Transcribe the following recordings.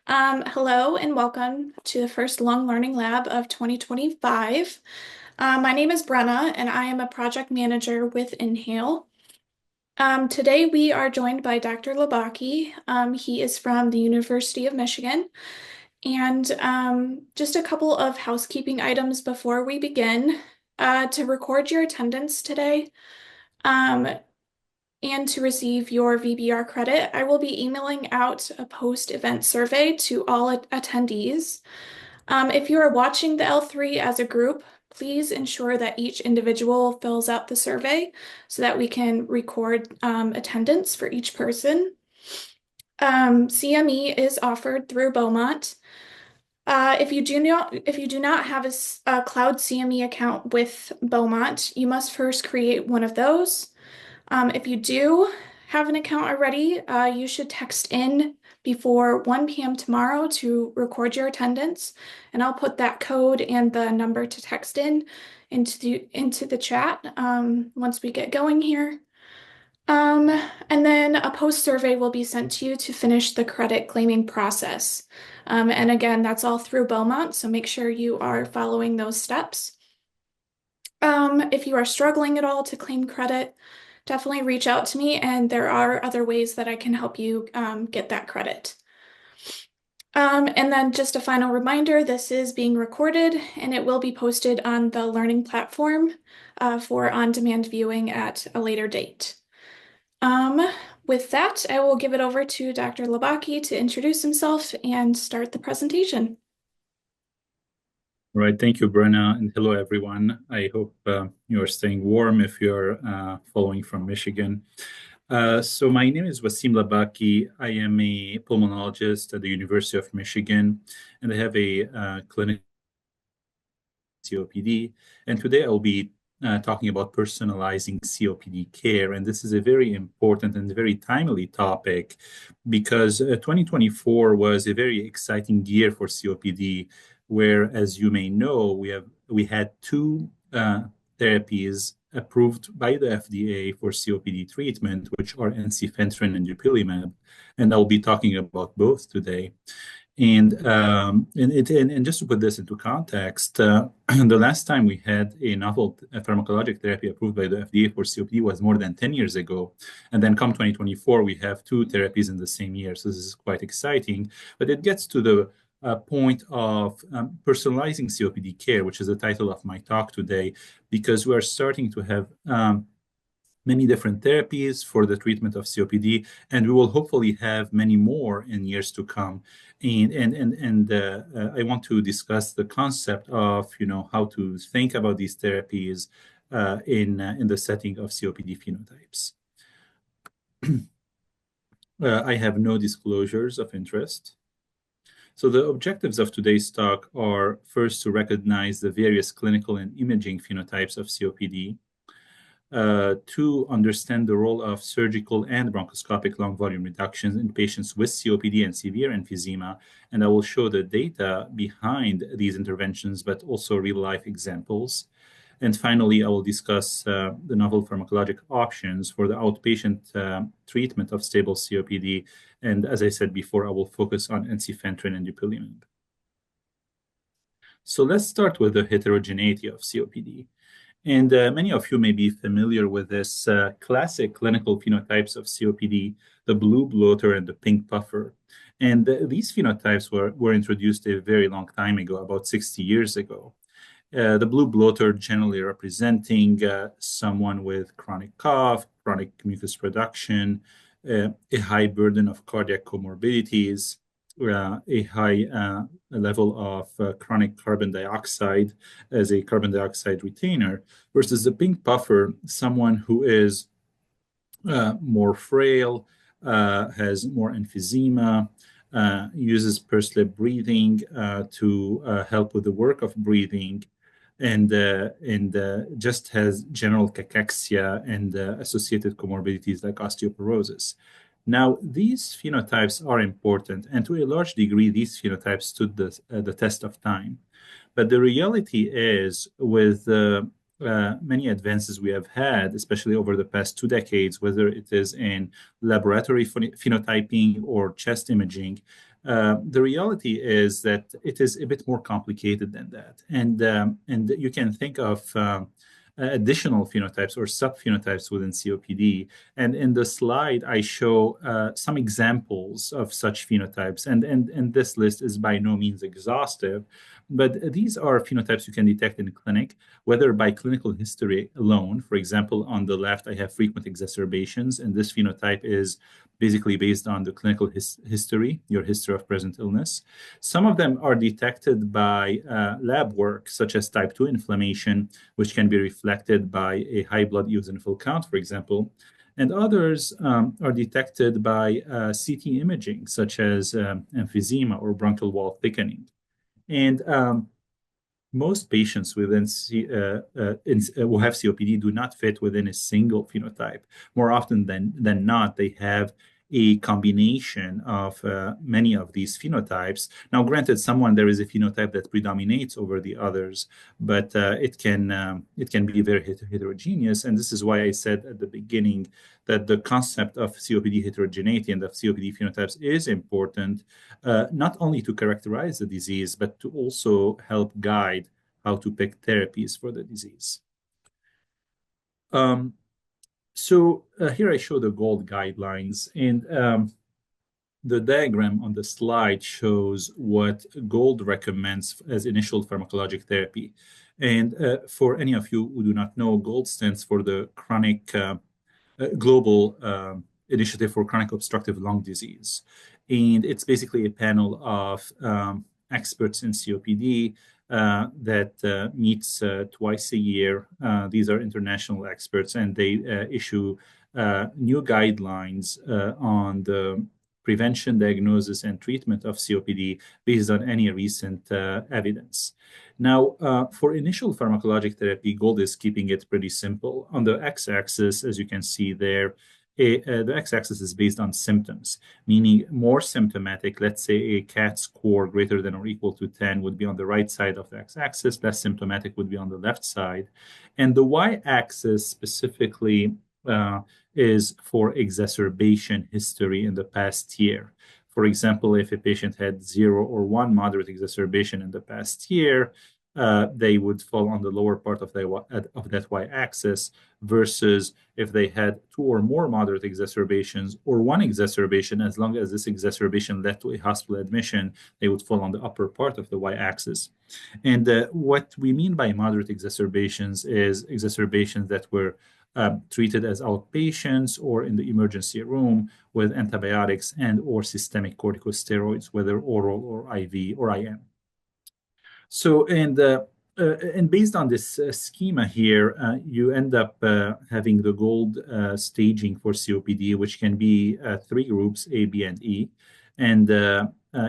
Hello and welcome to the first Long Learning Lab of 2025. My name is Brenna and I am a project manager with Inhale. Today we are joined by Dr. Labaki. He is from the University of Michigan. And just a couple of housekeeping items before we begin. To record your attendance today, um, and to receive your VBR credit, I will be emailing out a post-event survey to all attendees. If you are watching the L3 as a group, please ensure that each individual fills out the survey so that we can record attendance for each person. CME is offered through Beaumont. If you do not have a Cloud CME account with Beaumont, you must first create one of those. If you do have an account already, you should text in before 1 p.m. tomorrow to record your attendance, and I'll put that code and the number to text in into the chat once we get going here. Um, and then a post survey will be sent to you to finish the credit claiming process. And again, that's all through Beaumont, so make sure you are following those steps. If you are struggling at all to claim credit, definitely reach out to me, and there are other ways that I can help you get that credit. And then just a final reminder, this is being recorded and it will be posted on the learning platform for on-demand viewing at a later date. With that, I will give it over to Dr. Labaki to introduce himself and start the presentation. All right, thank you, Brenna, and hello, everyone. I hope you are staying warm if you're following from Michigan. So my name is Wasim Labaki. I am a pulmonologist at the University of Michigan, and I have a clinic COPD. And today I'll be talking about personalizing COPD care. And this is a very important and very timely topic because 2024 was a very exciting year for COPD, where, as you may know, we had two therapies approved by the FDA for COPD treatment, which are ensifentrine and dupilumab. And I'll be talking about both today. And just to put this into context, the last time we had a novel pharmacologic therapy approved by the FDA for COPD was more than 10 years ago. And then come 2024, we have two therapies in the same year. So this is quite exciting. But it gets to the point of personalizing COPD care, which is the title of my talk today, because we are starting to have many different therapies for the treatment of COPD, and we will hopefully have many more in years to come. And I want to discuss the concept of how to think about these therapies in the setting of COPD phenotypes. I have no disclosures of interest. So the objectives of today's talk are first to recognize the various clinical and imaging phenotypes of COPD. To understand the role of surgical and bronchoscopic lung volume reductions in patients with COPD and severe emphysema. And I will show the data behind these interventions, but also real-life examples. And finally, I will discuss the novel pharmacologic options for the outpatient treatment of stable COPD. And as I said before, I will focus on ensifentrine and dupilumab. So let's start with the heterogeneity of COPD. And many of you may be familiar with this classic clinical phenotypes of COPD, the blue bloater and the pink puffer. And these phenotypes were introduced a very long time ago, about 60 years ago. The blue bloater generally representing someone with chronic cough, chronic mucus production, a high burden of cardiac comorbidities, a high level of chronic carbon dioxide as a carbon dioxide retainer, versus the pink puffer, someone who is more frail, has more emphysema, uses pursed lip breathing to help with the work of breathing, and just has general cachexia and associated comorbidities like osteoporosis. Now, these phenotypes are important, and to a large degree, these phenotypes stood the test of time. But the reality is, with many advances we have had, especially over the past 2 decades, whether it is in laboratory phenotyping or chest imaging, The reality is that it is a bit more complicated than that, and you can think of additional phenotypes or subphenotypes within COPD. And in the slide, I show some examples of such phenotypes, and this list is by no means exhaustive, but these are phenotypes you can detect in clinic, whether by clinical history alone. For example, on the left, I have frequent exacerbations, and this phenotype is basically based on the clinical history, your history of present illness. Some of them are detected by lab work, such as type 2 inflammation, which can be reflected by a high blood eosinophil count, for example. And others are detected by CT imaging, such as emphysema or bronchial wall thickening. And most patients who have COPD do not fit within a single phenotype. More often than not, they have a combination of many of these phenotypes. Now, granted, there is a phenotype that predominates over the others, but it can be very heterogeneous. And this is why I said at the beginning that the concept of COPD heterogeneity and of COPD phenotypes is important, not only to characterize the disease, but to also help guide how to pick therapies for the disease. Here I show the GOLD guidelines, and the diagram on the slide shows what GOLD recommends as initial pharmacologic therapy. And for any of you who do not know, GOLD stands for the Chronic Global Initiative for Chronic Obstructive Lung Disease. And it's basically a panel of experts in COPD that meets twice a year. These are international experts, and they issue new guidelines on the prevention, diagnosis, and treatment of COPD based on any recent evidence. Now, for initial pharmacologic therapy, GOLD is keeping it pretty simple. On the x-axis, as you can see there, the x-axis is based on symptoms, meaning more symptomatic, let's say a CAT score greater than or equal to 10 would be on the right side of the x-axis, less symptomatic would be on the left side. And the y-axis specifically is for exacerbation history in the past year. For example, if a patient had 0 or 1 moderate exacerbation in the past year, they would fall on the lower part of that y-axis, versus if they had 2 or more moderate exacerbations or 1 exacerbation, as long as this exacerbation led to a hospital admission, they would fall on the upper part of the y-axis. And what we mean by moderate exacerbations is exacerbations that were treated as outpatients or in the emergency room with antibiotics and or systemic corticosteroids, whether oral or IV or IM. So, and based on this schema here, you end up having the GOLD staging for COPD, which can be 3 groups, A, B, and E. And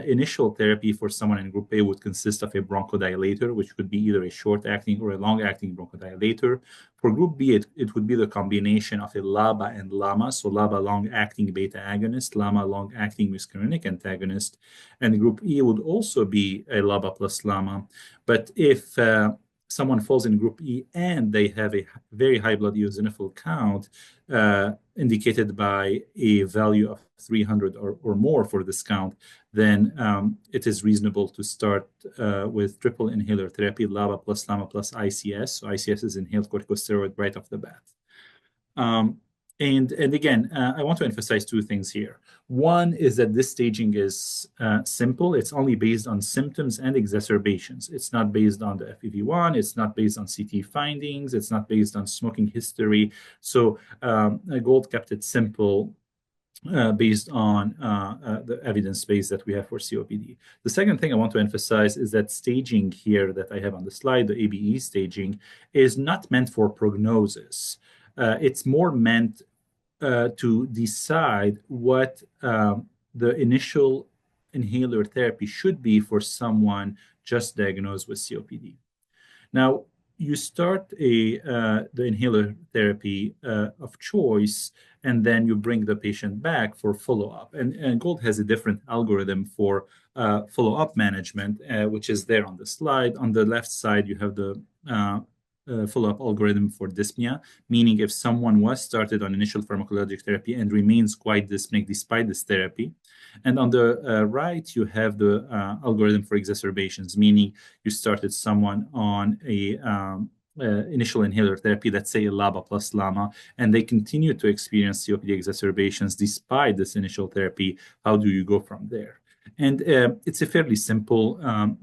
initial therapy for someone in group A would consist of a bronchodilator, which could be either a short-acting or a long-acting bronchodilator. For group B, it would be the combination of a LABA and LAMA, so LABA long-acting beta agonist, LAMA long-acting muscarinic antagonist. And group E would also be a LABA plus LAMA. But if someone falls in group E and they have a very high blood eosinophil count, indicated by a value of 300 or more for this count, then it is reasonable to start with triple inhaler therapy, LABA plus LAMA plus ICS. So ICS is inhaled corticosteroid right off the bat. And again, I want to emphasize 2 things here. One is that this staging is simple. It's only based on symptoms and exacerbations. It's not based on the FEV1. It's not based on CT findings. It's not based on smoking history. So GOLD kept it simple based on the evidence base that we have for COPD. The second thing I want to emphasize is that staging here that I have on the slide, the ABE staging, is not meant for prognosis. It's more meant to decide what the initial inhaler therapy should be for someone just diagnosed with COPD. Now, you start the inhaler therapy of choice, and then you bring the patient back for follow-up. And GOLD has a different algorithm for follow-up management, which is there on the slide. On the left side, you have the follow-up algorithm for dyspnea, meaning if someone was started on initial pharmacologic therapy and remains quite dyspneic despite this therapy. And on the right, you have the algorithm for exacerbations, meaning you started someone on a initial inhaler therapy, let's say LABA plus LAMA, and they continue to experience COPD exacerbations despite this initial therapy. How do you go from there? And it's a fairly simple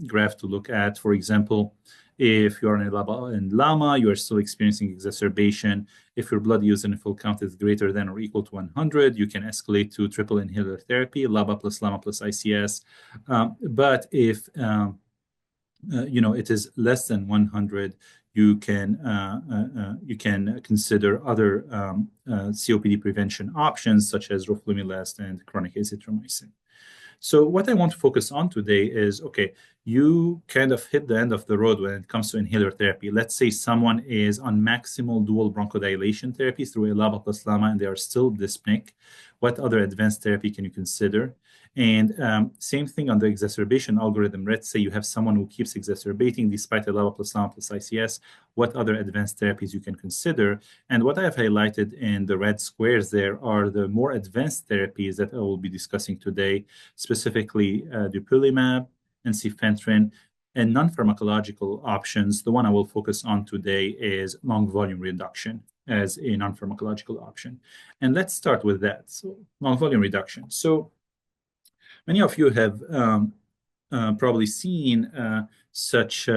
graph to look at. For example, if you're on a LABA and LAMA, you are still experiencing exacerbation. If your blood eosinophil count is greater than or equal to 100, you can escalate to triple inhaler therapy, LABA plus LAMA plus ICS. But if it is less than 100, you can consider other COPD prevention options such as roflumilast and chronic azithromycin. So what I want to focus on today is, okay, you kind of hit the end of the road when it comes to inhaler therapy. Let's say someone is on maximal dual bronchodilation therapy through a LABA plus LAMA and they are still dyspneic. What other advanced therapy can you consider? And same thing on the exacerbation algorithm. Let's say you have someone who keeps exacerbating despite a LABA plus LAMA plus ICS. What other advanced therapies you can consider? And what I have highlighted in the red squares there are the more advanced therapies that I will be discussing today, specifically dupilumab, ensifentrine, and non-pharmacological options. The one I will focus on today is long volume reduction as a non-pharmacological option. And let's start with that. So long volume reduction. So many of you have probably seen such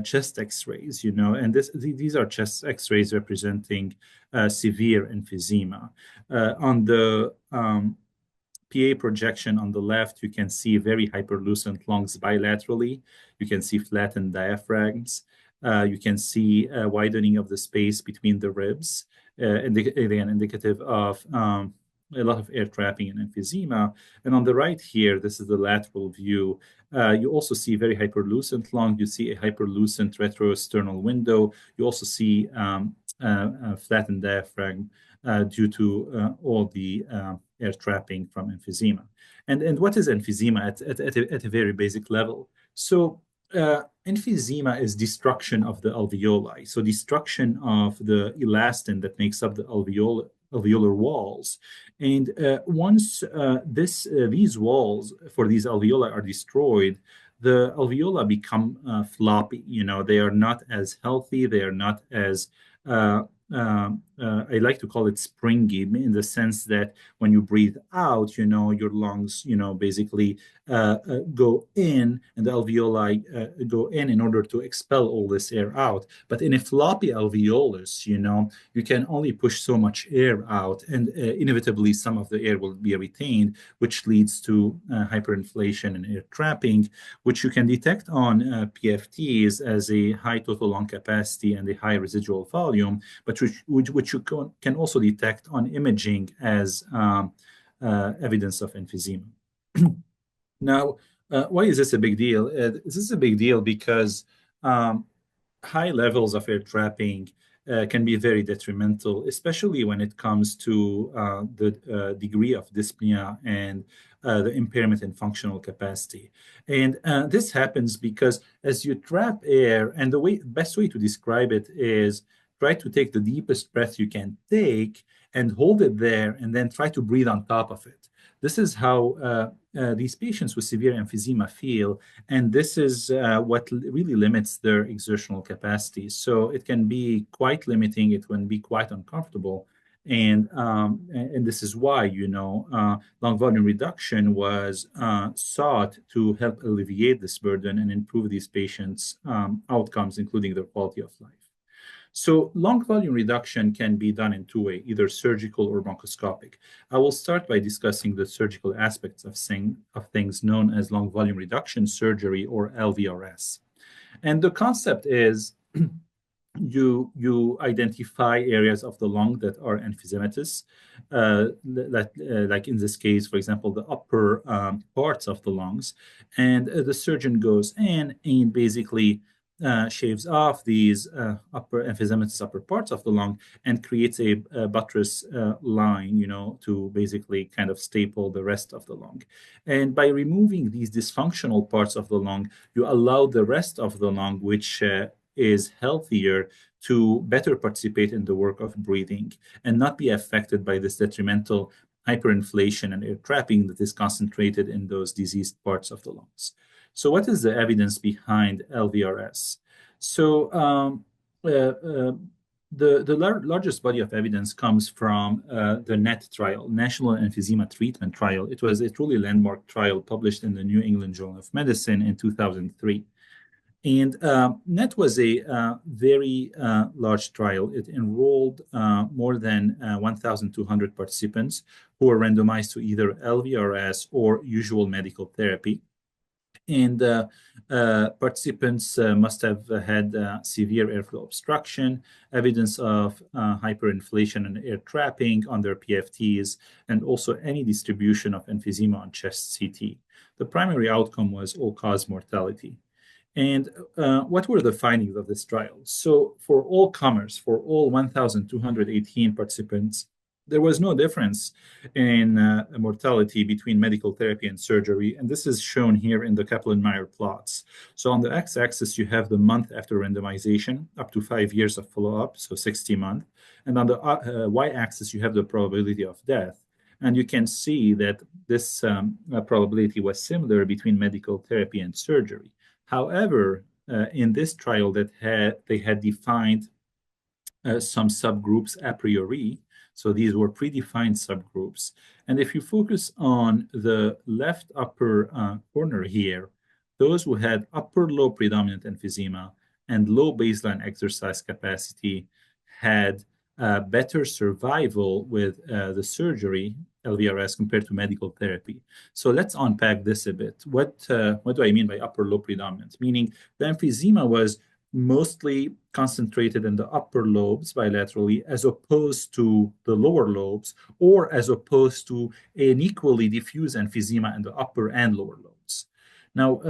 chest X-rays, and these are chest X-rays representing severe emphysema. On the PA projection on the left, you can see very hyperlucent lungs bilaterally. You can see flattened diaphragms. You can see a widening of the space between the ribs, again, indicative of a lot of air trapping and emphysema. And on the right here, this is the lateral view. You also see very hyperlucent lung. You see a hyperlucent retroesternal window. You also see flattened diaphragm due to all the air trapping from emphysema. And what is emphysema at a very basic level? So emphysema is destruction of the alveoli. So destruction of the elastin that makes up the alveolar walls. And once these walls for these alveoli are destroyed, the alveoli become floppy. They are not as healthy. They are not as I like to call it springy in the sense that when you breathe out, your lungs, basically go in and the alveoli go in order to expel all this air out. But in a floppy alveolus, you can only push so much air out, and inevitably some of the air will be retained, which leads to hyperinflation and air trapping, which you can detect on PFTs as a high total lung capacity and a high residual volume, but which you can also detect on imaging as evidence of emphysema. Now, why is this a big deal? This is a big deal because high levels of air trapping can be very detrimental, especially when it comes to the degree of dyspnea and the impairment in functional capacity. And this happens because as you trap air, and the best way to describe it is try to take the deepest breath you can take and hold it there, and then try to breathe on top of it. This is how these patients with severe emphysema feel, and this is what really limits their exertional capacity. So it can be quite limiting. It can be quite uncomfortable, and this is why long volume reduction was sought to help alleviate this burden and improve these patients' outcomes, including their quality of life. So long volume reduction can be done in two ways, either surgical or bronchoscopic. I will start by discussing the surgical aspects of things known as long volume reduction surgery, or LVRS. And the concept is you identify areas of the lung that are emphysematous, like in this case, for example, the upper parts of the lungs, and the surgeon goes in and basically shaves off these upper emphysematous upper parts of the lung and creates a buttress line, to basically kind of staple the rest of the lung. And by removing these dysfunctional parts of the lung, you allow the rest of the lung, which is healthier, to better participate in the work of breathing and not be affected by this detrimental hyperinflation and air trapping that is concentrated in those diseased parts of the lungs. So, what is the evidence behind LVRS? So, uh, uh, the largest body of evidence comes from the NET trial, National Emphysema Treatment Trial. It was a truly landmark trial published in the New England Journal of Medicine in 2003. And NET was a very large trial. It enrolled more than 1,200 participants who were randomized to either LVRS or usual medical therapy. And participants must have had severe airflow obstruction, evidence of hyperinflation and air trapping on their PFTs, and also any distribution of emphysema on chest CT. The primary outcome was all-cause mortality. And what were the findings of this trial? So, for all comers, for all 1,218 participants, there was no difference in mortality between medical therapy and surgery. And this is shown here in the Kaplan-Meier plots. So, on the x-axis, you have the month after randomization, up to 5 years of follow-up, so 60 months. And on the y-axis, you have the probability of death. And you can see that this probability was similar between medical therapy and surgery. However, in this trial they had defined some subgroups a priori. So these were predefined subgroups. And if you focus on the left upper corner here, those who had upper low predominant emphysema and low baseline exercise capacity had better survival with the surgery, LVRS, compared to medical therapy. So let's unpack this a bit. What do I mean by upper low predominant? Meaning the emphysema was mostly concentrated in the upper lobes bilaterally, as opposed to the lower lobes, or as opposed to an equally diffuse emphysema in the upper and lower lobes. Now,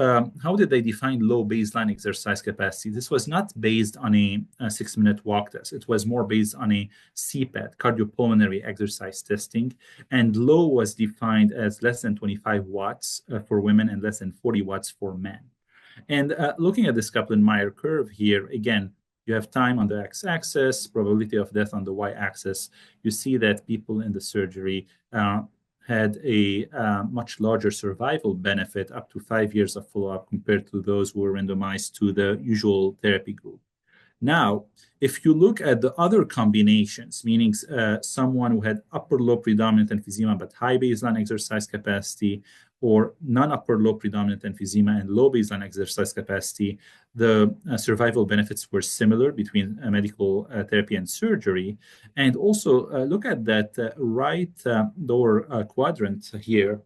how did they define low baseline exercise capacity? This was not based on a 6-minute walk test. It was more based on a CPAT, cardiopulmonary exercise testing. And low was defined as less than 25 watts for women and less than 40 watts for men. And looking at this Kaplan-Meier curve here, again, you have time on the x-axis, probability of death on the y-axis. You see that people in the surgery had a much larger survival benefit, up to 5 years of follow-up, compared to those who were randomized to the usual therapy group. Now, if you look at the other combinations, meaning someone who had upper low predominant emphysema but high baseline exercise capacity, or non-upper low predominant emphysema and low baseline exercise capacity, the survival benefits were similar between medical therapy and surgery. And also look at that right lower quadrant here,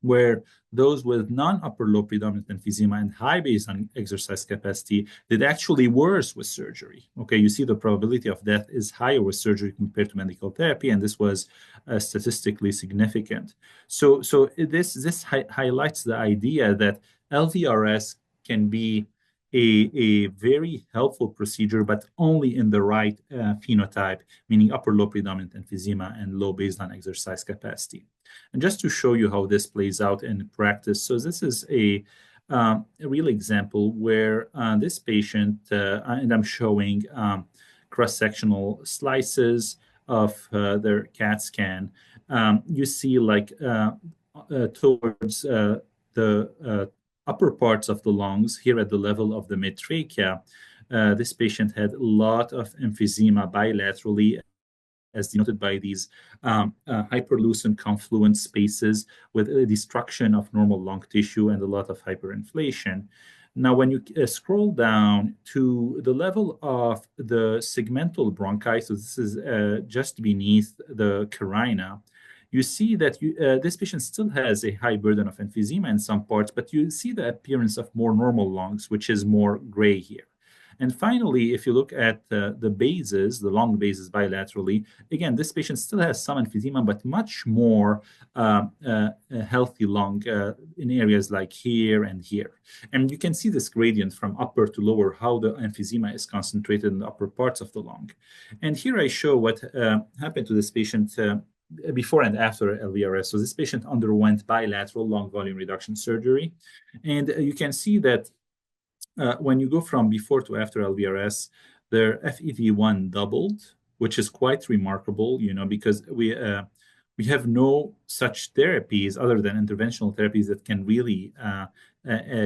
where those with non-upper low predominant emphysema and high baseline exercise capacity did actually worse with surgery. Okay, you see the probability of death is higher with surgery compared to medical therapy, and this was statistically significant. So this highlights the idea that LVRS can be a very helpful procedure, but only in the right phenotype, meaning upper low predominant emphysema and low baseline exercise capacity. And just to show you how this plays out in practice, so this is a real example where this patient, and I'm showing cross-sectional slices of their CAT scan. You see like towards the upper parts of the lungs, here at the level of the mid-trachea, this patient had a lot of emphysema bilaterally, as denoted by these hyperlucent confluent spaces with a destruction of normal lung tissue and a lot of hyperinflation. Now, when you scroll down to the level of the segmental bronchi, so this is just beneath the carina, you see that this patient still has a high burden of emphysema in some parts, but you see the appearance of more normal lungs, which is more gray here. And finally, if you look at the bases, the long bases bilaterally, again, this patient still has some emphysema, but much more healthy lung in areas like here and here. And you can see this gradient from upper to lower, how the emphysema is concentrated in the upper parts of the lung. And here I show what happened to this patient before and after LVRS. So this patient underwent bilateral lung volume reduction surgery. And you can see that when you go from before to after LVRS, their FEV1 doubled, which is quite remarkable, because We have no such therapies other than interventional therapies that can really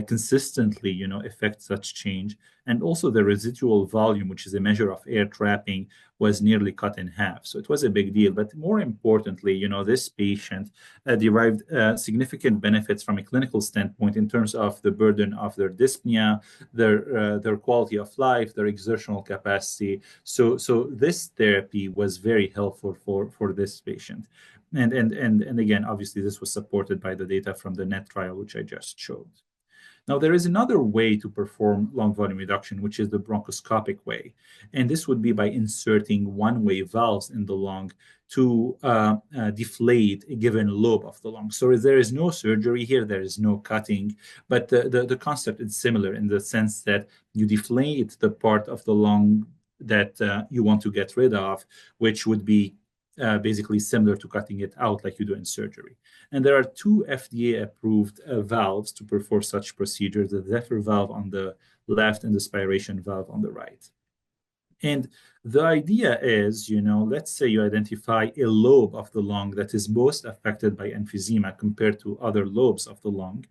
consistently, affect such change. And also the residual volume, which is a measure of air trapping, was nearly cut in half. So it was a big deal. But more importantly, this patient derived significant benefits from a clinical standpoint in terms of the burden of their dyspnea, their quality of life, their exertional capacity. So this therapy was very helpful for this patient. And again, obviously, this was supported by the data from the NET trial, which I just showed. Now, there is another way to perform lung volume reduction, which is the bronchoscopic way. And this would be by inserting one-way valves in the lung to deflate a given lobe of the lung. So there is no surgery here, there is no cutting, but the concept is similar in the sense that you deflate the part of the lung that you want to get rid of, which would be basically similar to cutting it out like you do in surgery. And there are two FDA-approved valves to perform such procedures, the Zephyr valve on the left and the spiration valve on the right. And the idea is, let's say you identify a lobe of the lung that is most affected by emphysema compared to other lobes of the lung.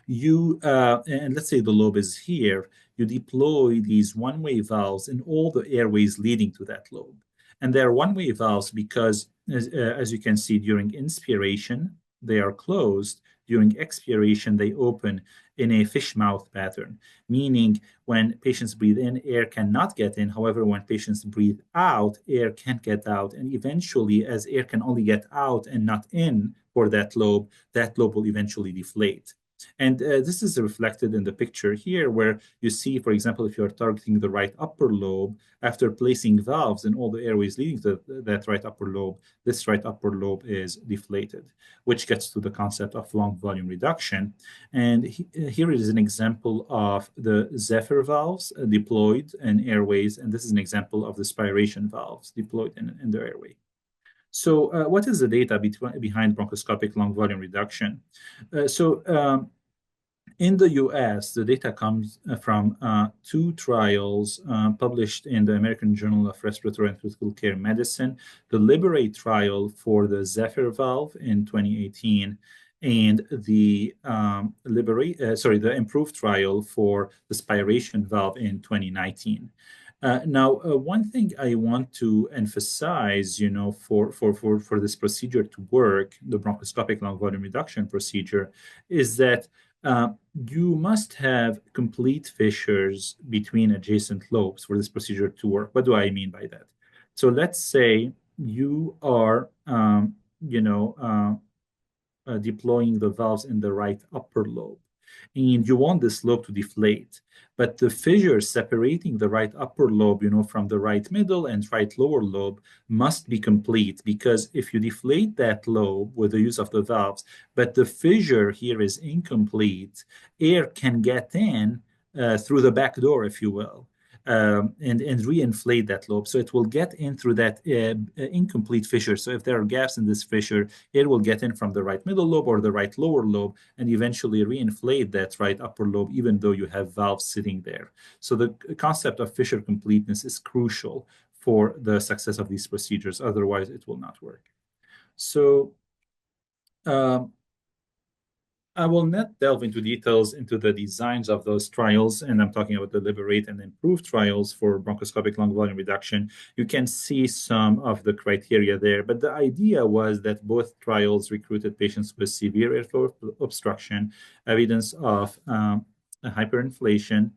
And let's say the lobe is here, you deploy these one-way valves in all the airways leading to that lobe. And they are one-way valves because, as you can see, during inspiration, they are closed. During expiration, they open in a fish mouth pattern, meaning when patients breathe in, air cannot get in. However, when patients breathe out, air can get out. And eventually, as air can only get out and not in for that lobe will eventually deflate. And this is reflected in the picture here, where you see, for example, if you're targeting the right upper lobe, after placing valves in all the airways leading to that right upper lobe, this right upper lobe is deflated, which gets to the concept of lung volume reduction. And here is an example of the Zephyr valves deployed in airways, and this is an example of the spiration valves deployed in the airway. So what is the data behind bronchoscopic lung volume reduction? In the US, the data comes from two trials published in the American Journal of Respiratory and Critical Care Medicine, the Liberate trial for the Zephyr valve in 2018, and the the Improve trial for the spiration valve in 2019. Now, one thing I want to emphasize, for this procedure to work, the bronchoscopic lung volume reduction procedure, is that uh, you must have complete fissures between adjacent lobes for this procedure to work. What do I mean by that? So let's say you are, deploying the valves in the right upper lobe. And you want this lobe to deflate. But the fissure separating the right upper lobe, from the right middle and right lower lobe must be complete, because if you deflate that lobe with the use of the valves, but the fissure here is incomplete, air can get in through the back door, if you will. And reinflate that lobe. So it will get in through that incomplete fissure. So if there are gaps in this fissure, it will get in from the right middle lobe or the right lower lobe and eventually reinflate that right upper lobe, even though you have valves sitting there. So the concept of fissure completeness is crucial for the success of these procedures. Otherwise, it will not work. So um, I will not delve into details into the designs of those trials, and I'm talking about the Liberate and Improve trials for bronchoscopic lung volume reduction. You can see some of the criteria there, but the idea was that both trials recruited patients with severe airflow obstruction, evidence of hyperinflation,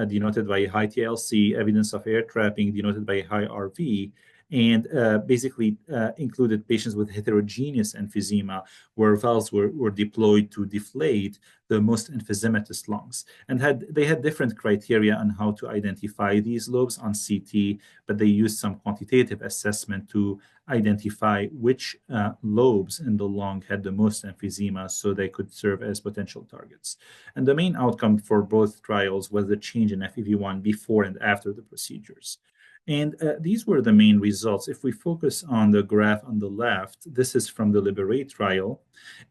denoted by high TLC, evidence of air trapping, denoted by high RV, and basically included patients with heterogeneous emphysema, where valves were deployed to deflate the most emphysematous lungs. And they had different criteria on how to identify these lobes on CT, but they used some quantitative assessment to identify which lobes in the lung had the most emphysema so they could serve as potential targets. And the main outcome for both trials was the change in FEV1 before and after the procedures. And these were the main results. If we focus on the graph on the left, this is from the Liberate trial.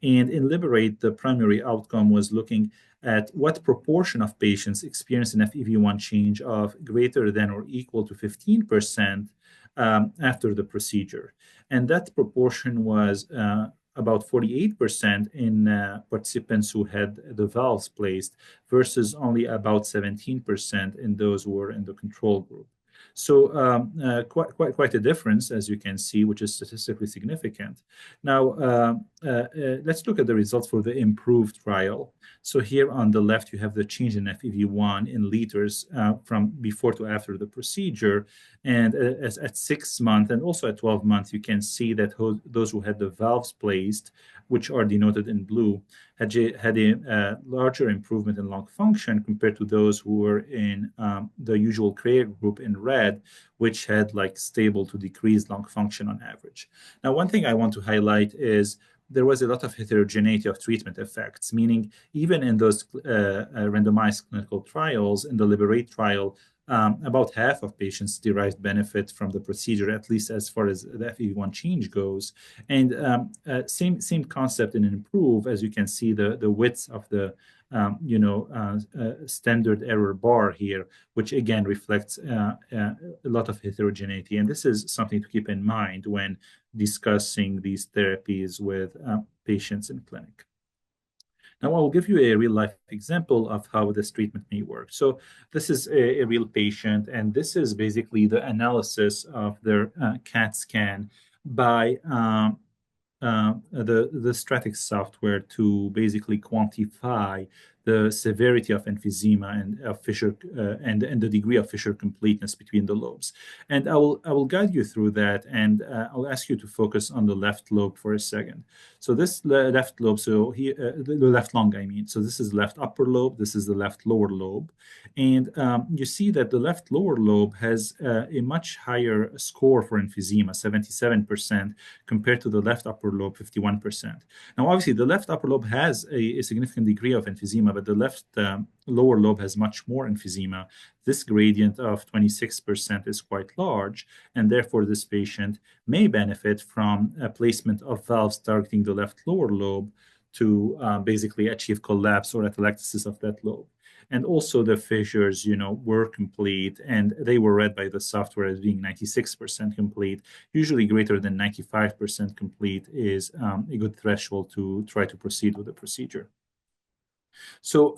And in Liberate, the primary outcome was looking at what proportion of patients experience an FEV1 change of greater than or equal to 15% after the procedure. And that proportion was about 48% in participants who had the valves placed versus only about 17% in those who were in the control group. So quite a difference, as you can see, which is statistically significant. Now, let's look at the results for the improved trial. So here on the left, you have the change in FEV1 in liters from before to after the procedure. And at 6 months and also at 12 months, you can see that those who had the valves placed, which are denoted in blue, had a larger improvement in lung function compared to those who were in the usual care group in red, which had like stable to decreased lung function on average. Now, one thing I want to highlight is there was a lot of heterogeneity of treatment effects, meaning even in those randomized clinical trials, in the Liberate trial, about half of patients derived benefit from the procedure, at least as far as the FEV1 change goes. And same concept in Improve, as you can see the width of the standard error bar here, which again reflects a lot of heterogeneity. And this is something to keep in mind when discussing these therapies with patients in clinic. Now, I will give you a real life example of how this treatment may work. So this is a real patient, and this is basically the analysis of their CAT scan by the Stratix software to basically quantify the severity of emphysema and of fissure and the degree of fissure completeness between the lobes. And I will guide you through that, and I'll ask you to focus on the left lobe for a second. So this left lobe, so here the left lung, I mean. So this is left upper lobe. This is the left lower lobe, and you see that the left lower lobe has a much higher score for emphysema, 77%, compared to the left upper lobe, 51%. Now, obviously, the left upper lobe has a significant degree of emphysema, but the left lower lobe has much more emphysema. This gradient of 26% is quite large, and therefore this patient may benefit from a placement of valves targeting the left lower lobe to basically achieve collapse or atelectasis of that lobe. And also the fissures, were complete, and they were read by the software as being 96% complete. Usually greater than 95% complete is a good threshold to try to proceed with the procedure. So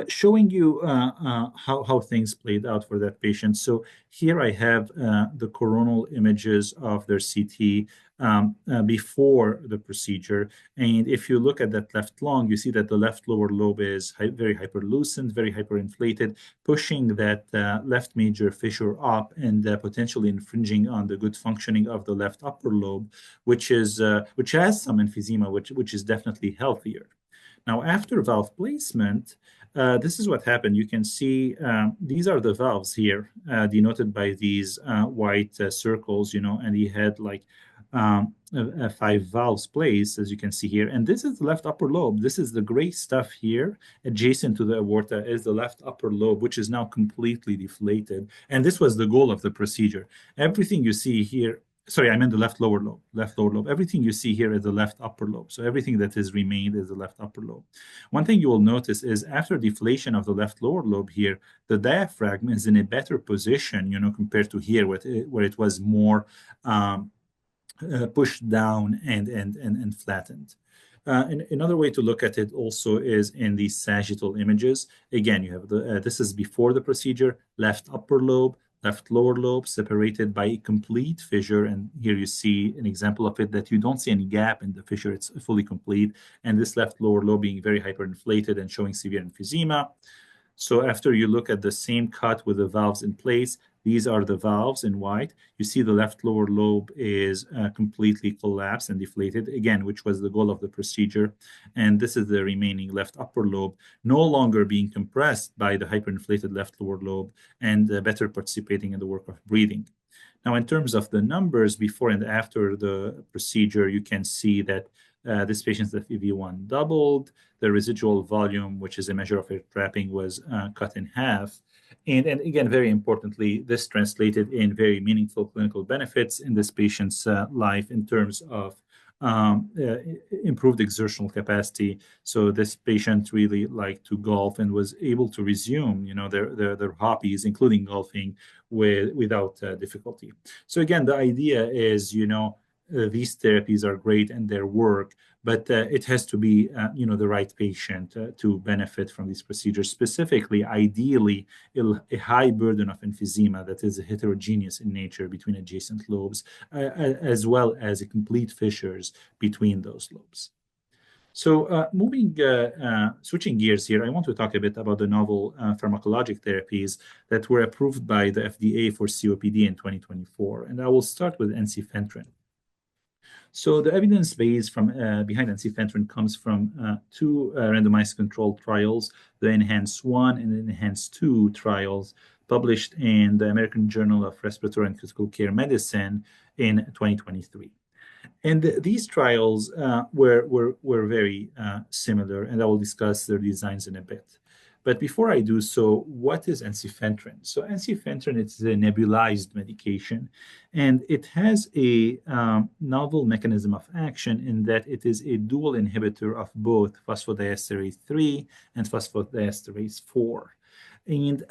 showing you how things played out for that patient. So here I have the coronal images of their CT before the procedure. And if you look at that left lung, you see that the left lower lobe is very hyperlucent, very hyperinflated, pushing that left major fissure up and potentially infringing on the good functioning of the left upper lobe, which has some emphysema, which is definitely healthier. Now, after valve placement, this is what happened. You can see these are the valves here, denoted by these white circles, and he had like 5 valves placed, as you can see here. And this is the left upper lobe. This is the gray stuff here. Adjacent to the aorta is the left upper lobe, which is now completely deflated. And this was the goal of the procedure. Everything you see here, sorry, I meant the left lower lobe, left lower lobe. Everything you see here is the left upper lobe. So everything that has remained is the left upper lobe. One thing you will notice is after deflation of the left lower lobe here, the diaphragm is in a better position, compared to here where it was more pushed down and flattened. And another way to look at it also is in these sagittal images. Again, you have this is before the procedure, left upper lobe, left lower lobe separated by a complete fissure. And here you see an example of it that you don't see any gap in the fissure. It's fully complete. And this left lower lobe being very hyperinflated and showing severe emphysema. So after you look at the same cut with the valves in place, these are the valves in white. You see the left lower lobe is completely collapsed and deflated, again, which was the goal of the procedure. And this is the remaining left upper lobe, no longer being compressed by the hyperinflated left lower lobe and better participating in the work of breathing. Now, in terms of the numbers before and after the procedure, you can see that this patient's FEV1 doubled. The residual volume, which is a measure of air trapping, was cut in half. And again, very importantly, this translated in very meaningful clinical benefits in this patient's life in terms of improved exertional capacity. So this patient really liked to golf and was able to resume, their hobbies, including golfing, without difficulty. So again, the idea is, these therapies are great and their work, but it has to be, the right patient to benefit from these procedures. Specifically, ideally, a high burden of emphysema that is heterogeneous in nature between adjacent lobes, as well as complete fissures between those lobes. So, switching gears here, I want to talk a bit about the novel pharmacologic therapies that were approved by the FDA for COPD in 2024. And I will start with ensifentrine. So the evidence base from behind ensifentrine comes from two randomized controlled trials, the ENHANCE-1 and ENHANCE-2 trials, published in the American Journal of Respiratory and Critical Care Medicine in 2023. And these trials were very similar, and I will discuss their designs in a bit. But before I do so, what is ensifentrine? So ensifentrine is a nebulized medication, and it has a novel mechanism of action in that it is a dual inhibitor of both phosphodiesterase 3 and phosphodiesterase 4. And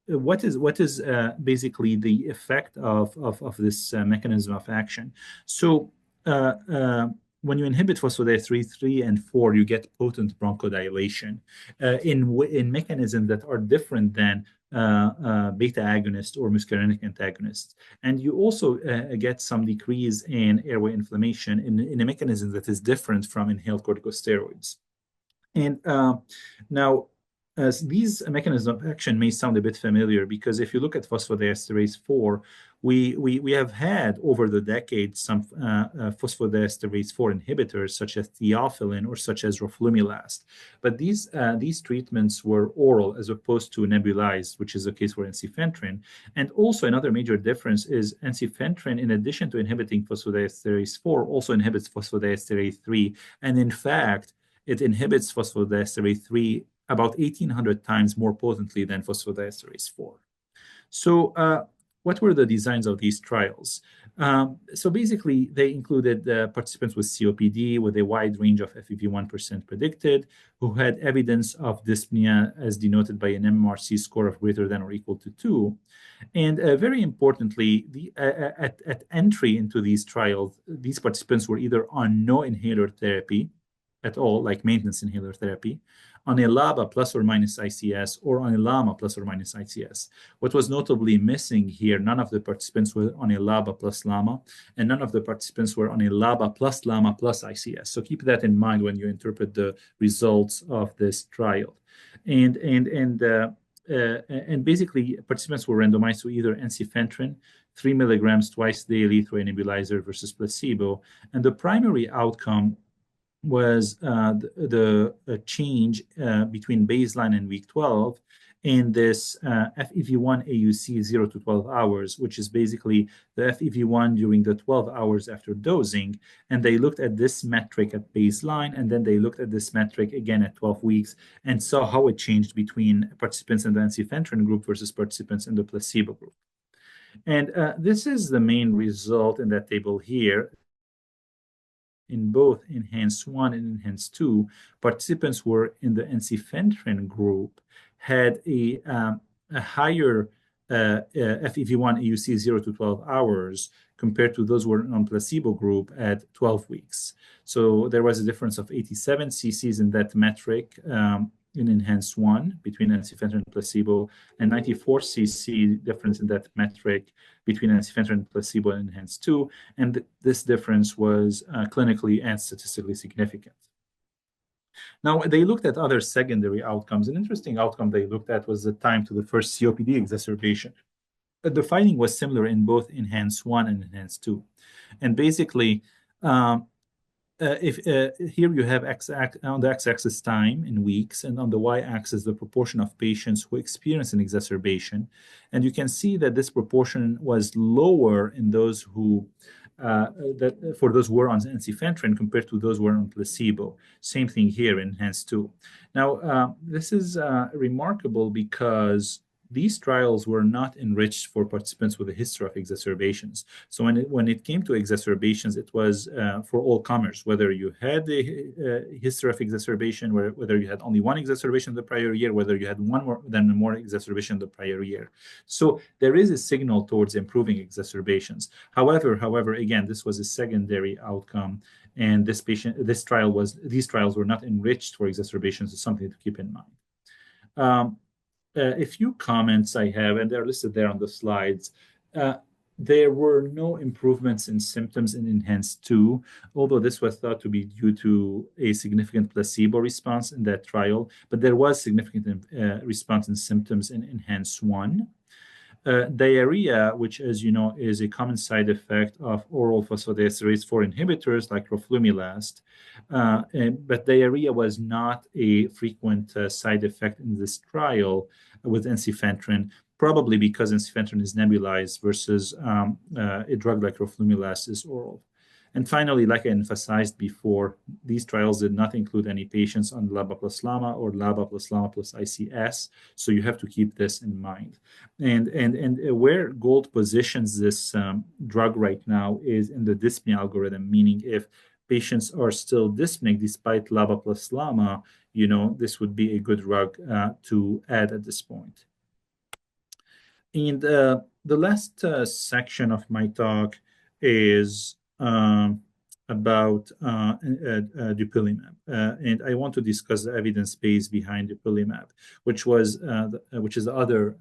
what is basically the effect of this mechanism of action? So when you inhibit phosphodiesterase 3 and 4, you get potent bronchodilation in mechanisms that are different than beta agonist or muscarinic antagonists. And you also get some decrease in airway inflammation in a mechanism that is different from inhaled corticosteroids. And now, these mechanisms of action may sound a bit familiar because if you look at phosphodiesterase 4, we have had over the decades some phosphodiesterase 4 inhibitors such as theophylline or such as roflumilast. But these treatments were oral as opposed to nebulized, which is the case for ensifentrine. And also another major difference is ensifentrine, in addition to inhibiting phosphodiesterase 4, also inhibits phosphodiesterase 3. And in fact, it inhibits phosphodiesterase 3 about 1,800 times more potently than phosphodiesterase 4. So what were the designs of these trials? So basically, they included participants with COPD with a wide range of FEV1% predicted, who had evidence of dyspnea as denoted by an MMRC score of greater than or equal to 2. And very importantly, at entry into these trials, these participants were either on no inhaler therapy at all, like maintenance inhaler therapy, on a LABA plus or minus ICS, or on a LAMA plus or minus ICS. What was notably missing here, none of the participants were on a LABA plus LAMA, and none of the participants were on a LABA plus LAMA plus ICS. So keep that in mind when you interpret the results of this trial. And basically, participants were randomized to either ensifentrine, 3 milligrams twice daily through a nebulizer versus placebo. And the primary outcome was the change between baseline and week 12 in this FEV1 AUC 0 to 12 hours, which is basically the FEV1 during the 12 hours after dosing. And they looked at this metric at baseline, and then they looked at this metric again at 12 weeks and saw how it changed between participants in the ensifentrine group versus participants in the placebo group. And this is the main result in that table here. In both ENHANCE-1 and ENHANCE-2, participants were in the ensifentrine group had a higher FEV1 AUC 0 to 12 hours compared to those who were on placebo group at 12 weeks. So there was a difference of 87 cc's in that metric in ENHANCE-1 between ensifentrine and placebo, and 94 cc difference in that metric between ensifentrine and placebo and ENHANCE-2, and this difference was clinically and statistically significant. Now, they looked at other secondary outcomes. An interesting outcome they looked at was the time to the first COPD exacerbation. The finding was similar in both ENHANCE-1 and ENHANCE-2. And basically, here you have on the x-axis time in weeks, and on the y-axis the proportion of patients who experience an exacerbation, and you can see that this proportion was lower in those who for those who were on ensifentrine compared to those who were on placebo. Same thing here in ENHANCE-2. Now this is remarkable because these trials were not enriched for participants with a history of exacerbations. So when it came to exacerbations, it was for all comers, whether you had a history of exacerbation, whether you had only one exacerbation the prior year, whether you had more exacerbation the prior year. So there is a signal towards improving exacerbations. However, again, this was a secondary outcome, and these trials were not enriched for exacerbations. Is something to keep in mind. Um, a few comments I have, and they're listed there on the slides. Uh, there were no improvements in symptoms in ENHANCE 2, although this was thought to be due to a significant placebo response in that trial, but there was significant response in symptoms in ENHANCE 1. Diarrhea, which, as you know, is a common side effect of oral phosphodiesterase 4 inhibitors like roflumilast, but diarrhea was not a frequent side effect in this trial with ensifentrine, probably because ensifentrine is nebulized versus a drug like roflumilast is oral. And finally, like I emphasized before, these trials did not include any patients on LABA plus LAMA or LABA plus LAMA plus ICS, so you have to keep this in mind. And where GOLD positions this drug right now is in the dyspnea algorithm, meaning if patients are still dyspneic despite LABA plus LAMA, this would be a good drug to add at this point. And the last section of my talk is about dupilumab, and I want to discuss the evidence base behind dupilumab, which is the other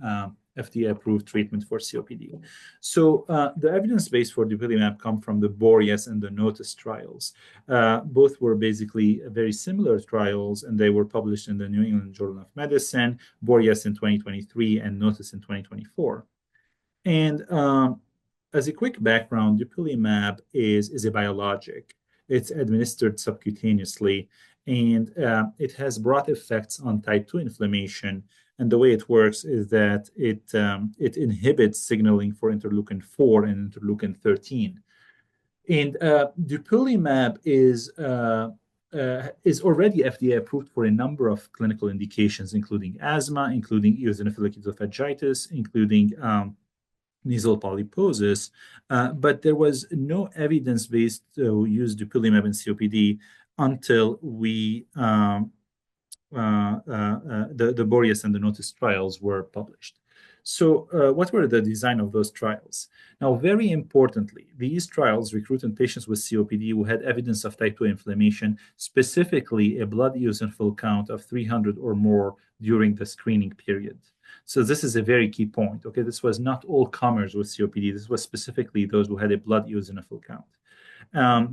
FDA-approved treatment for COPD. So the evidence base for dupilumab come from the BOREAS and the NOTUS trials. Both were basically very similar trials, and they were published in the New England Journal of Medicine, BOREAS in 2023 and NOTUS in 2024. And as a quick background, dupilumab is a biologic. It's administered subcutaneously, and it has broad effects on type 2 inflammation. And the way it works is that it inhibits signaling for interleukin 4 and interleukin 13. And dupilumab is already FDA approved for a number of clinical indications, including asthma, including eosinophilic esophagitis, including nasal polyposis, but there was no evidence-based to use dupilumab in COPD until the BOREAS and the NOTUS trials were published. So what were the design of those trials? Now, very importantly, these trials recruited patients with COPD who had evidence of type 2 inflammation, specifically a blood eosinophil count of 300 or more during the screening period. So this is a very key point. Okay, this was not all comers with COPD. This was specifically those who had a blood eosinophil count.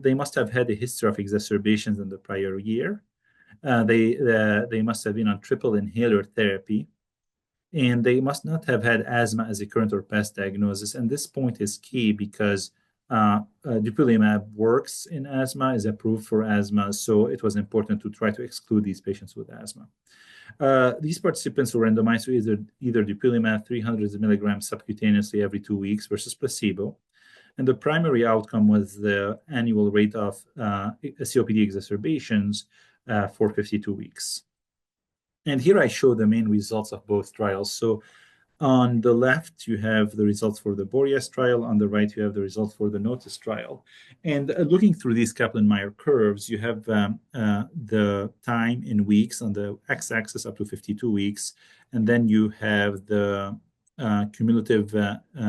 They must have had a history of exacerbations in the prior year. They must have been on triple inhaler therapy, and they must not have had asthma as a current or past diagnosis. And this point is key because dupilumab works in asthma, is approved for asthma, so it was important to try to exclude these patients with asthma. These participants were randomized to either dupilumab 300 milligrams subcutaneously every 2 weeks versus placebo. And the primary outcome was the annual rate of COPD exacerbations for 52 weeks. And here I show the main results of both trials. So on the left, you have the results for the BOREAS trial. On the right, you have the results for the NOTUS trial. And looking through these Kaplan-Meier curves, you have the time in weeks on the x-axis up to 52 weeks. And then you have the cumulative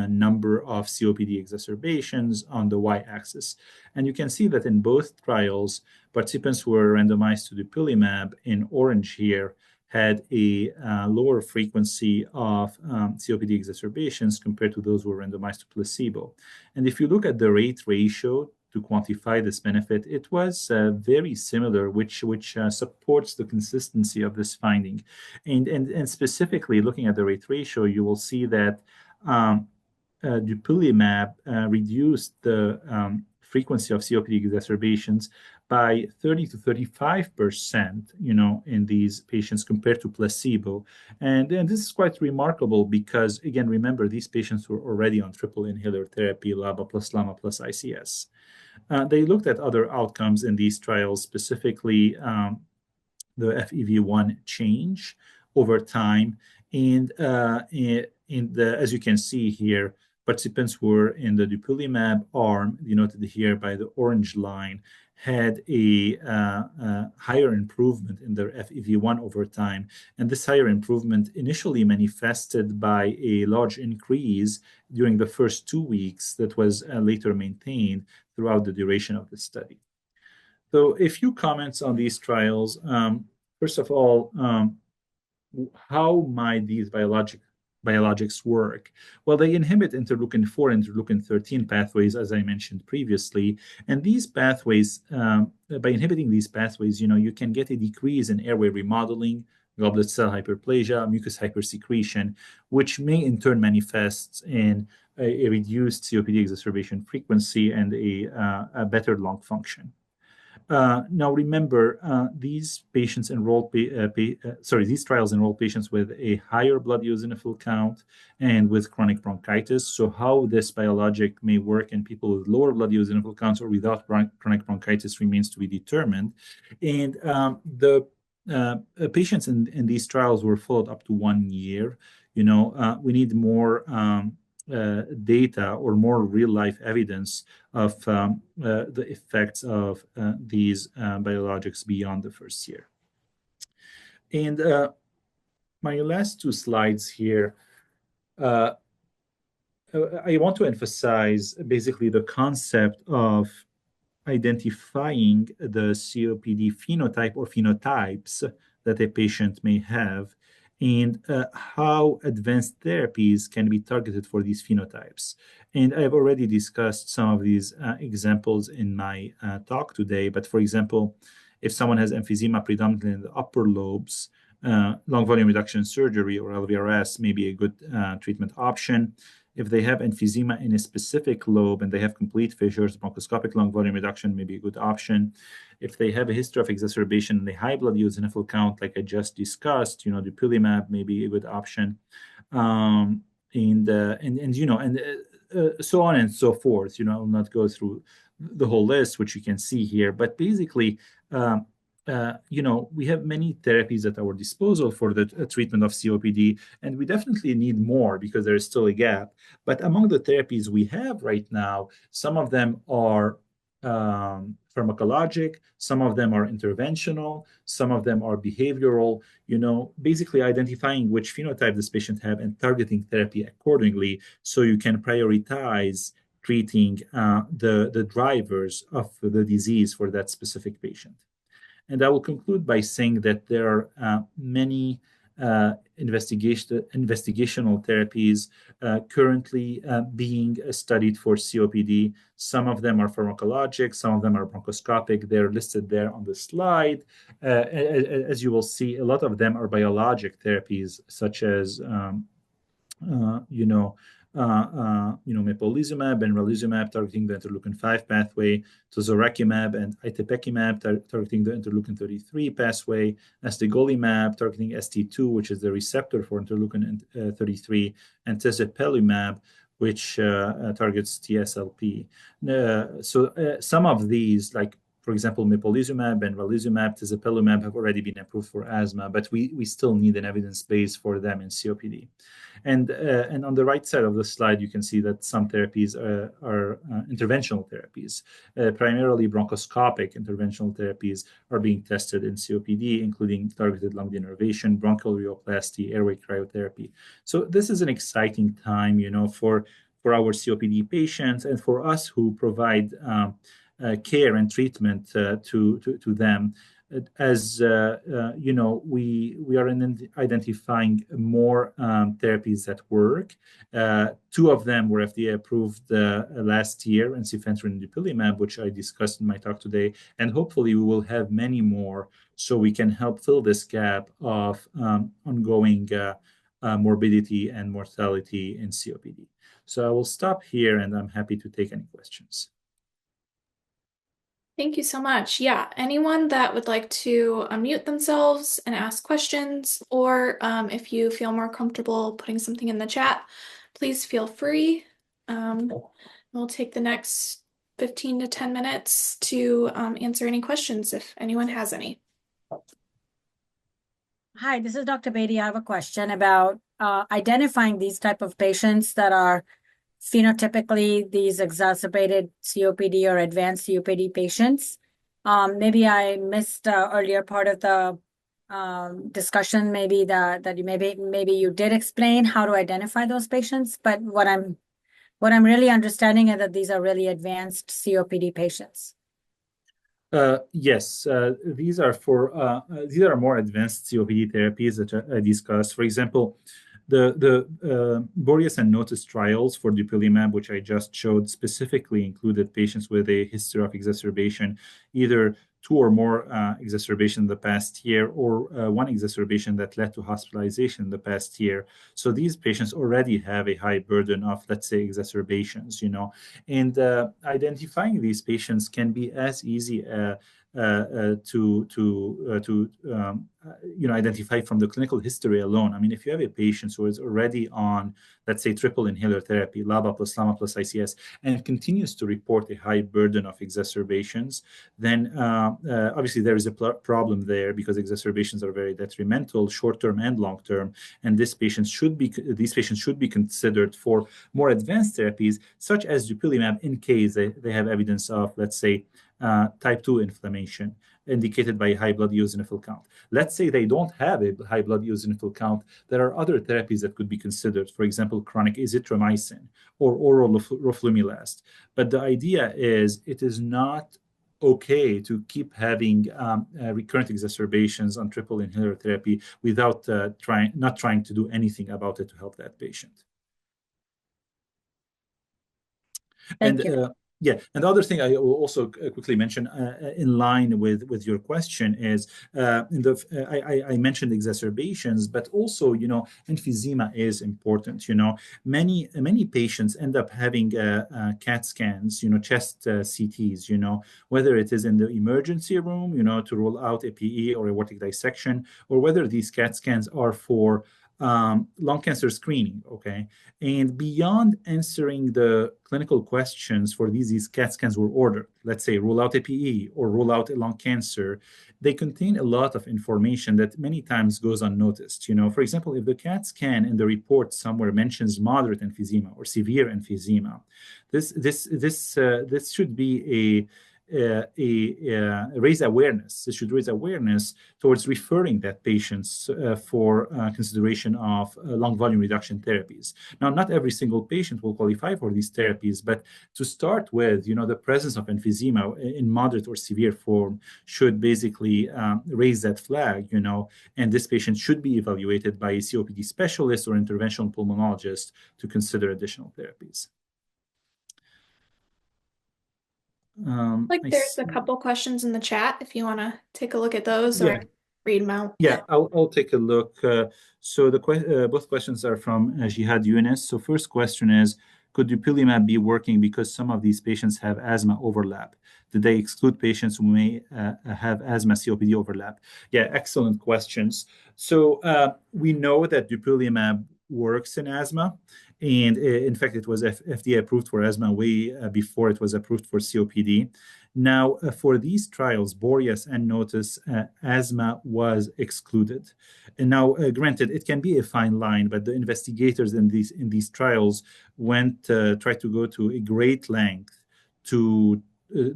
number of COPD exacerbations on the y-axis. And you can see that in both trials, participants who were randomized to dupilumab in orange here had a lower frequency of COPD exacerbations compared to those who were randomized to placebo. And if you look at the rate ratio to quantify this benefit, it was very similar, which supports the consistency of this finding. And specifically looking at the rate ratio, you will see that dupilumab reduced the frequency of COPD exacerbations by 30 to 35%, in these patients compared to placebo. And this is quite remarkable because, again, remember, these patients were already on triple inhaler therapy, LABA plus LAMA plus ICS. They looked at other outcomes in these trials, specifically the FEV1 change, over time. And as you can see here, participants who were in the dupilumab arm, denoted here by the orange line, had a higher improvement in their FEV1 over time. And this higher improvement initially manifested by a large increase during the first 2 weeks that was later maintained throughout the duration of the study. So a few comments on these trials. First of all, how might these biologics work? Well, they inhibit interleukin 4 and interleukin 13 pathways, as I mentioned previously. And these pathways, by inhibiting these pathways, you can get a decrease in airway remodeling, goblet cell hyperplasia, mucus hypersecretion, which may in turn manifest in a reduced COPD exacerbation frequency and a better lung function. Now, remember, these patients these trials enroll patients with a higher blood eosinophil count and with chronic bronchitis. So, how this biologic may work in people with lower blood eosinophil counts or without chronic bronchitis remains to be determined. And the patients in these trials were followed up to 1 year. We need more data or more real life evidence of the effects of these biologics beyond the first year. And my last two slides here, I want to emphasize basically the concept of identifying the COPD phenotype or phenotypes that a patient may have and how advanced therapies can be targeted for these phenotypes. And I've already discussed some of these examples in my talk today. But for example, if someone has emphysema predominantly in the upper lobes, lung volume reduction surgery or LVRS may be a good treatment option. If they have emphysema in a specific lobe and they have complete fissures, bronchoscopic lung volume reduction may be a good option. If they have a history of exacerbation and a high blood eosinophil count, like I just discussed, dupilumab may be a good option, and so on and so forth. I'll not go through the whole list, which you can see here, but basically, we have many therapies at our disposal for the treatment of COPD, and we definitely need more because there is still a gap. But among the therapies we have right now, some of them are pharmacologic, some of them are interventional, some of them are behavioral, basically identifying which phenotype this patient have and targeting therapy accordingly so you can prioritize treating the drivers of the disease for that specific patient. And I will conclude by saying that there are many investigational therapies currently being studied for COPD. Some of them are pharmacologic, some of them are bronchoscopic. They're listed there on the slide. As you will see, a lot of them are biologic therapies, such as mepolizumab and benralizumab targeting the interleukin-5 pathway, tozorakimab and itepekimab targeting the interleukin-33 pathway, astegolimab targeting ST2, which is the receptor for interleukin-33, and tezepelumab, which targets TSLP. Some of these, like for example, mepolizumab, benralizumab, tezepelumab have already been approved for asthma, but we still need an evidence base for them in COPD. And on the right side of the slide, you can see that some therapies are interventional therapies. Primarily bronchoscopic interventional therapies are being tested in COPD, including targeted lung denervation, bronchial rheoplasty, airway cryotherapy. So this is an exciting time, for our COPD patients and for us who provide care and treatment to them. As we are identifying more therapies that work. Two of them were FDA approved last year, ensifentrine and dupilumab, which I discussed in my talk today, and hopefully we will have many more so we can help fill this gap of ongoing morbidity and mortality in COPD. So I will stop here, and I'm happy to take any questions. Thank you so much. Yeah, anyone that would like to unmute themselves and ask questions, or if you feel more comfortable putting something in the chat, please feel free. We'll take the next 15 to 10 minutes to answer any questions if anyone has any. Hi, this is Dr. Beatty. I have a question about identifying these type of patients that are phenotypically these exacerbated COPD or advanced COPD patients. Maybe I missed earlier part of the discussion. Maybe that you maybe you did explain how to identify those patients, but what I'm really understanding is that these are really advanced COPD patients. Yes, these are more advanced COPD therapies that I discussed. For example, the Boreas and Notice trials for dupilumab, which I just showed, specifically included patients with a history of exacerbation, either two or more exacerbation in the past year, or one exacerbation that led to hospitalization in the past year. So these patients already have a high burden of, let's say, exacerbations, and identifying these patients can be as easy to identify from the clinical history alone. I mean, if you have a patient who is already on, let's say, triple inhaler therapy, LABA plus LAMA plus ICS, and continues to report a high burden of exacerbations, then obviously there is a problem there because exacerbations are very detrimental, short term and long term, and these patients should be considered for more advanced therapies such as dupilumab in case they have evidence of, let's say, type 2 inflammation indicated by high blood eosinophil count. Let's say they don't have a high blood eosinophil count. There are other therapies that could be considered, for example, chronic azithromycin or oral roflumilast. But the idea is it is not okay to keep having recurrent exacerbations on triple inhaler therapy without not trying to do anything about it to help that patient. And Thank you. yeah, and the other thing I will also quickly mention in line with your question is I mentioned exacerbations, but also emphysema is important. Many patients end up having CAT scans, chest CTs, whether it is in the emergency room, to rule out a PE or aortic dissection, or whether these CAT scans are for lung cancer screening. Okay. And beyond answering the clinical questions for these CAT scans were ordered, let's say rule out a PE or rule out a lung cancer, they contain a lot of information that many times goes unnoticed. For example, if the CAT scan in the report somewhere mentions moderate emphysema or severe emphysema, this should be raise awareness. It should raise awareness towards referring that patients for consideration of lung volume reduction therapies. Now, not every single patient will qualify for these therapies, but to start with, the presence of emphysema in moderate or severe form should basically raise that flag, and this patient should be evaluated by a COPD specialist or interventional pulmonologist to consider additional therapies. Like I there's a see. couple questions in the chat if you want to take a look at those, or I Yeah, can read them out. yeah, I'll take a look. So both questions are from Jihad Yunus. So first question is, could dupilumab be working because some of these patients have asthma overlap? Did they exclude patients who may have asthma COPD overlap? Yeah, excellent questions. So we know that dupilumab works in asthma. And in fact, it was FDA approved for asthma way before it was approved for COPD. Now, for these trials, Boreas and Notice, asthma was excluded. And now, granted, it can be a fine line, but the investigators in these trials tried to go to a great length to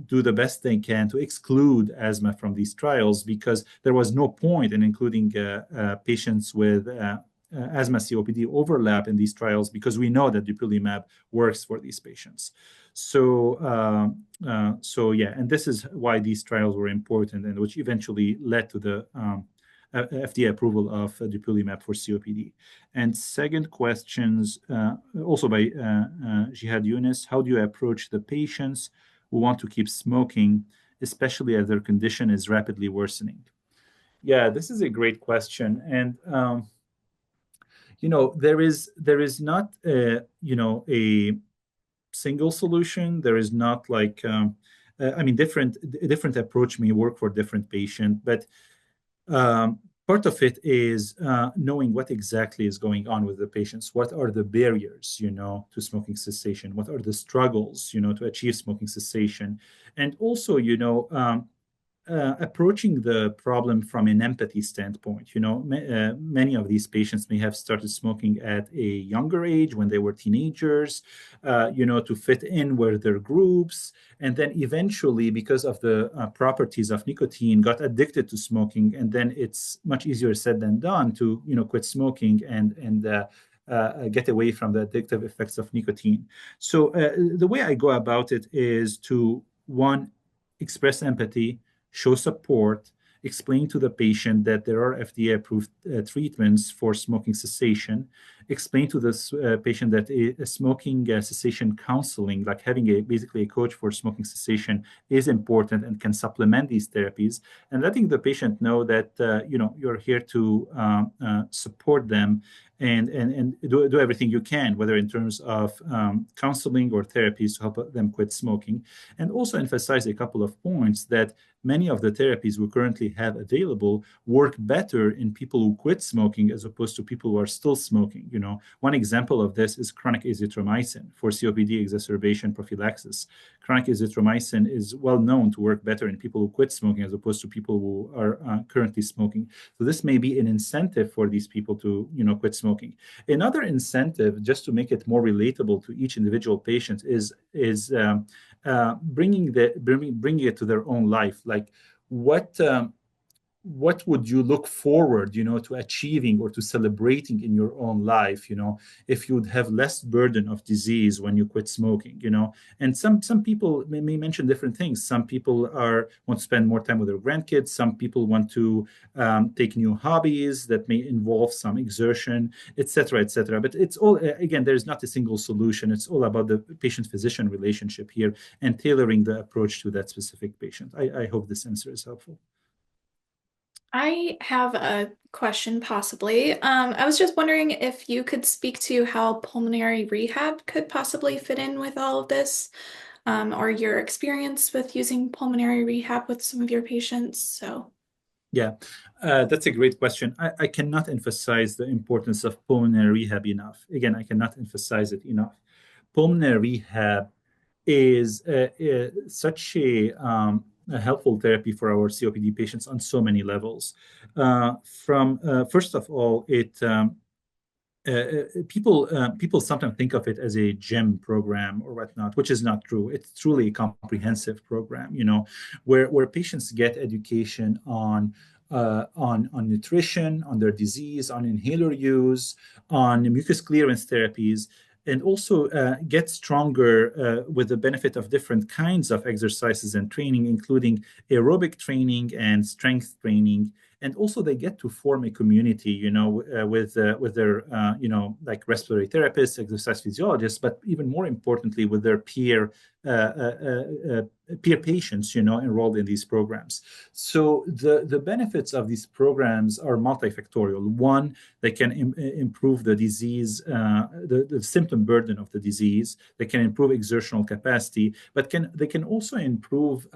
do the best they can to exclude asthma from these trials because there was no point in including patients with asthma COPD overlap in these trials because we know that dupilumab works for these patients. So yeah, and this is why these trials were important and which eventually led to the FDA approval of dupilumab for COPD. And second questions, also by Jihad Yunus, how do you approach the patients who want to keep smoking, especially as their condition is rapidly worsening? Yeah, this is a great question. And there is not a single solution. There is not like I mean, different approach may work for different patient, but part of it is knowing what exactly is going on with the patients. What are the barriers, to smoking cessation? What are the struggles, to achieve smoking cessation? And also, approaching the problem from an empathy standpoint. Many of these patients may have started smoking at a younger age when they were teenagers, to fit in with their groups, and then eventually, because of the properties of nicotine, got addicted to smoking, and then it's much easier said than done to quit smoking and get away from the addictive effects of nicotine. So the way I go about it is to, one, express empathy, show support, explain to the patient that there are FDA-approved treatments for smoking cessation, explain to this patient that a smoking cessation counseling, like having basically a coach for smoking cessation, is important and can supplement these therapies, and letting the patient know that you're here to support them and do everything you can, whether in terms of counseling or therapies to help them quit smoking. And also emphasize a couple of points that many of the therapies we currently have available work better in people who quit smoking as opposed to people who are still smoking. One example of this is chronic azithromycin for COPD exacerbation prophylaxis. Chronic azithromycin is well known to work better in people who quit smoking as opposed to people who are currently smoking. So this may be an incentive for these people to, quit smoking. Another incentive, just to make it more relatable to each individual patient, is bringing it to their own life. Like, what would you look forward, to achieving or to celebrating in your own life, if you'd have less burden of disease when you quit smoking, And some people may mention different things. Some people want to spend more time with their grandkids. Some people want to take new hobbies that may involve some exertion, et cetera, et cetera. But it's all, again, there's not a single solution. It's all about the patient-physician relationship here and tailoring the approach to that specific patient. I hope this answer is helpful. I have a question, possibly. I was just wondering if you could speak to how pulmonary rehab could possibly fit in with all of this, or your experience with using pulmonary rehab with some of your patients. So, Yeah, that's a great question. I cannot emphasize the importance of pulmonary rehab enough. Again, I cannot emphasize it enough. Pulmonary rehab is such a helpful therapy for our COPD patients on so many levels. From first of all, people sometimes think of it as a gym program or whatnot, which is not true. It's truly a comprehensive program, where patients get education on nutrition, on their disease, on inhaler use, on mucus clearance therapies, and also get stronger with the benefit of different kinds of exercises and training, including aerobic training and strength training. And also they get to form a community, with their, like respiratory therapists, exercise physiologists, but even more importantly, with their peer patients, enrolled in these programs. So the benefits of these programs are multifactorial. One, they can improve the disease, the symptom burden of the disease. They can improve exertional capacity, but they can also improve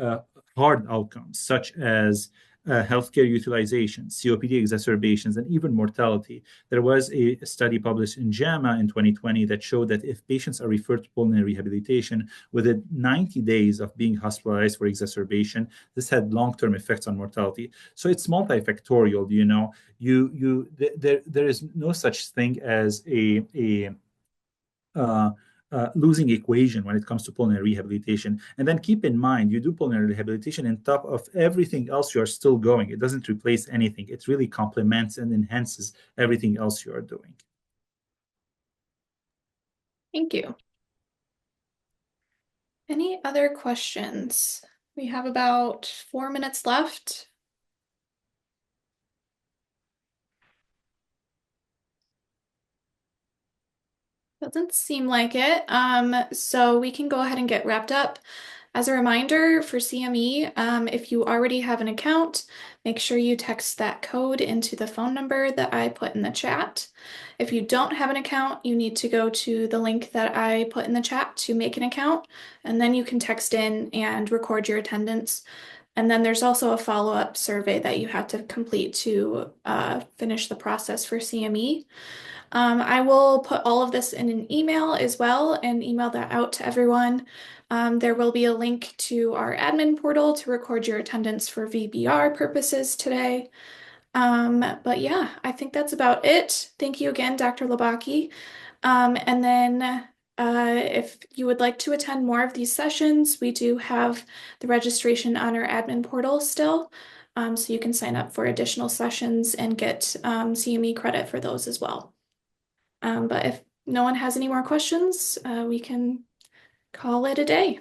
hard outcomes such as healthcare utilization, COPD exacerbations, and even mortality. There was a study published in JAMA in 2020 that showed that if patients are referred to pulmonary rehabilitation within 90 days of being hospitalized for exacerbation, this had long-term effects on mortality. So it's multifactorial. There is no such thing as a losing equation when it comes to pulmonary rehabilitation. And then keep in mind, you do pulmonary rehabilitation on top of everything else you are still going. It doesn't replace anything. It really complements and enhances everything else you are doing. thank you. Any other questions? We have about 4 minutes left. Doesn't seem like it. So we can go ahead and get wrapped up. As a reminder for CME, if you already have an account, make sure you text that code into the phone number that I put in the chat. If you don't have an account, you need to go to the link that I put in the chat to make an account, and then you can text in and record your attendance. And then there's also a follow-up survey that you have to complete to finish the process for CME. I will put all of this in an email as well and email that out to everyone. There will be a link to our admin portal to record your attendance for VBR purposes today. But yeah, I think that's about it. Thank you again, Dr. Labaki. And then if you would like to attend more of these sessions, we do have the registration on our admin portal still. So you can sign up for additional sessions and get CME credit for those as well. But if no one has any more questions, we can call it a day.